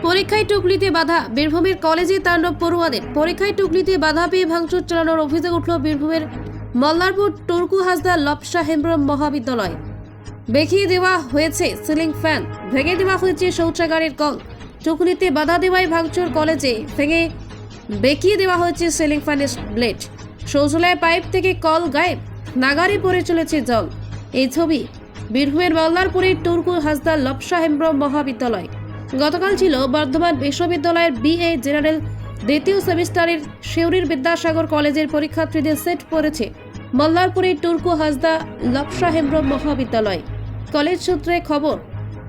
পরীক্ষায় টুকলিতে বাধা, বীরভূমের কলেজে তাণ্ডব পড়ুয়াদের। পরীক্ষায় টুকলিতে বাধা পেয়ে ভাঙচুর চালানোর অভিযোগ উঠল বীরভূমের মল্লারপুর টুরকু হাসদা লপসা হেমব্রম মহাবিদ্যালয়। বেঁকিয়ে দেওয়া হয়েছে সিলিং ফ্যান, ভেঙে দেওয়া হয়েছে শৌচাগারের কল। টুকলিতে বাধা দেওয়ায় ভাঙচুর, কলেজে ভেঙে বেঁকিয়ে দেওয়া হয়েছে সিলিং ফ্যানের ব্লেড। শৌচালয়ের পাইপ থেকে কল গায়েব, নাগারে পড়ে চলেছে জল। এই ছবি বীরভূমের মল্লারপুরের টুরকু হাসদা লপসা হেমব্রম মহাবিদ্যালয়। গতকাল ছিল বর্ধমান বিশ্ববিদ্যালয়ের বিএ জেনারেল দ্বিতীয় সেমিস্টারের শিউরির বিদ্যাসাগর কলেজের পরীক্ষার্থীদের সেট পড়েছে মল্লারপুরের টুরকু হাসদা লপসা হেমব্রম মহাবিদ্যালয়। কলেজ সূত্রে খবর,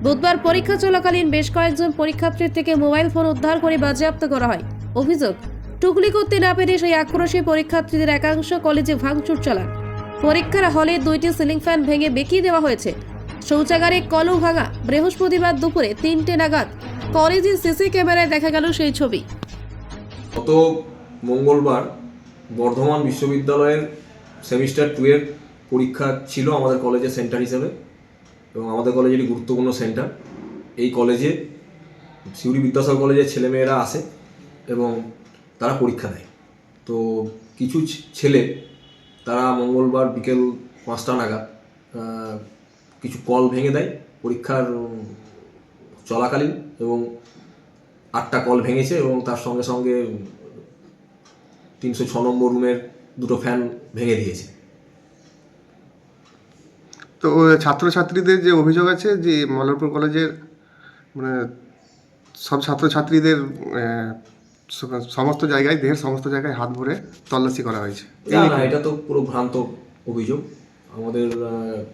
বুধবার পরীক্ষা চলাকালীন বেশ কয়েকজন পরীক্ষার্থীর থেকে মোবাইল ফোন উদ্ধার করে বাজেয়াপ্ত করা হয়। অভিযোগ, টুকলি করতে না পেরে সেই আক্রোশে পরীক্ষার্থীদের একাংশ কলেজে ভাঙচুর চালান। পরীক্ষার হলে 2টি সিলিং ফ্যান ভেঙে বেঁকিয়ে দেওয়া হয়েছে। শৌচাগারে কলও ভাঙা। বৃহস্পতিবার দুপুরে 3টে নাগাদ কলেজের সিসি ক্যামেরায় দেখা গেল সেই ছবি। গত মঙ্গলবার বর্ধমান বিশ্ববিদ্যালয়ের সেমিস্টার 2 এর পরীক্ষা ছিল আমাদের কলেজের সেন্টার হিসেবে, এবং আমাদের কলেজের একটি গুরুত্বপূর্ণ সেন্টার। এই কলেজে শিউরি বিদ্যাসাগর কলেজের ছেলেমেয়েরা আসে এবং তারা পরীক্ষা দেয়। তো কিছু ছেলে তারা মঙ্গলবার বিকেল 5টা নাগাদ কিছু কল ভেঙে দেয় পরীক্ষার চলাকালীন, এবং 8টা কল ভেঙেছে, এবং তার সঙ্গে সঙ্গে 306 নম্বর রুমের 2টো ফ্যান ভেঙে দিয়েছে। তো ছাত্রছাত্রীদের যে অভিযোগ আছে যে মল্লারপুর কলেজের মানে সব ছাত্রছাত্রীদের সমস্ত জায়গায়, দেহের সমস্ত জায়গায় হাত ভরে তল্লাশি করা হয়েছে। না, এটা তো পুরো ভ্রান্ত অভিযোগ। আমাদের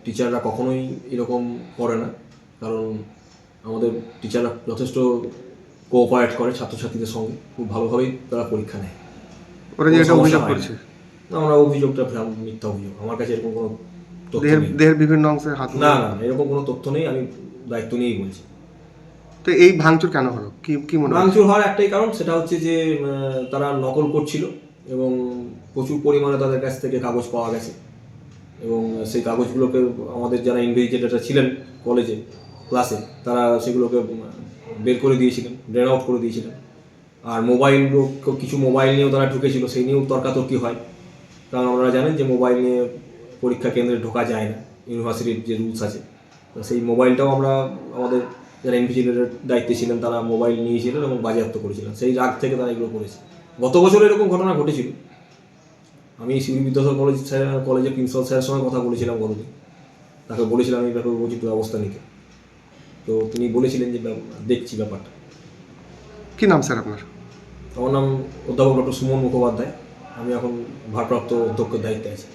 টিচাররা কখনোই এরকম করে না, কারণ আমাদের টিচাররা যথেষ্ট কোঅপারেট করে ছাত্রছাত্রীদের সঙ্গে, খুব ভালোভাবেই তারা পরীক্ষা নেয়। ওরা যে এটা অভিযোগ করছে, আমরা অভিযোগটা মিথ্যা অভিযোগ। আমার কাছে এরকম কোনো তথ্য নেই। দেহের বিভিন্ন অংশে হাত না, এরকম কোনো তথ্য নেই। আমি দায়িত্ব নিয়েই বলছি। তো এই ভাঙচুর কেন হলো, কি মনে হয়? ভাঙচুর হওয়ার একটাই কারণ, সেটা হচ্ছে যে তারা নকল করছিল এবং প্রচুর পরিমাণে তাদের কাছ থেকে কাগজ পাওয়া গেছে, এবং সেই কাগজগুলোকে আমাদের যারা ইনভেস্টিগেটররা ছিলেন কলেজে ক্লাসে, তারা সেগুলোকে বের করে দিয়েছিলেন, ড্রেন আউট করে দিয়েছিলেন। আর কিছু মোবাইল নিয়েও তারা ঢুকেছিল, সেই নিয়েও তর্কাতর্কি হয়। কারণ আপনারা জানেন যে মোবাইল নিয়ে পরীক্ষা কেন্দ্রে ঢোকা যায় না, ইউনিভার্সিটির যে রুলস আছে। তো সেই মোবাইলটাও আমরা আমাদের যারা ইনভেস্টিগেটরের দায়িত্বে ছিলেন তারা মোবাইল নিয়েছিলেন এবং বাজেয়াপ্ত করেছিলেন। সেই রাগ থেকে তারা এগুলো করেছে। গত বছর এরকম ঘটনা ঘটেছিল। আমি শিউরি বিদ্যাসাগর কলেজের প্রিন্সিপাল স্যারের সঙ্গে কথা বলেছিলাম গতদিন। তাকে বলেছিলাম এই ব্যাপারে উচিত ব্যবস্থা নিতে। তো তিনি বলেছিলেন যে দেখছি ব্যাপারটা। কি নাম স্যার আপনার? আমার নাম অধ্যাপক ডক্টর সুমন মুখোপাধ্যায়। আমি এখন ভারপ্রাপ্ত অধ্যক্ষের দায়িত্বে আছি।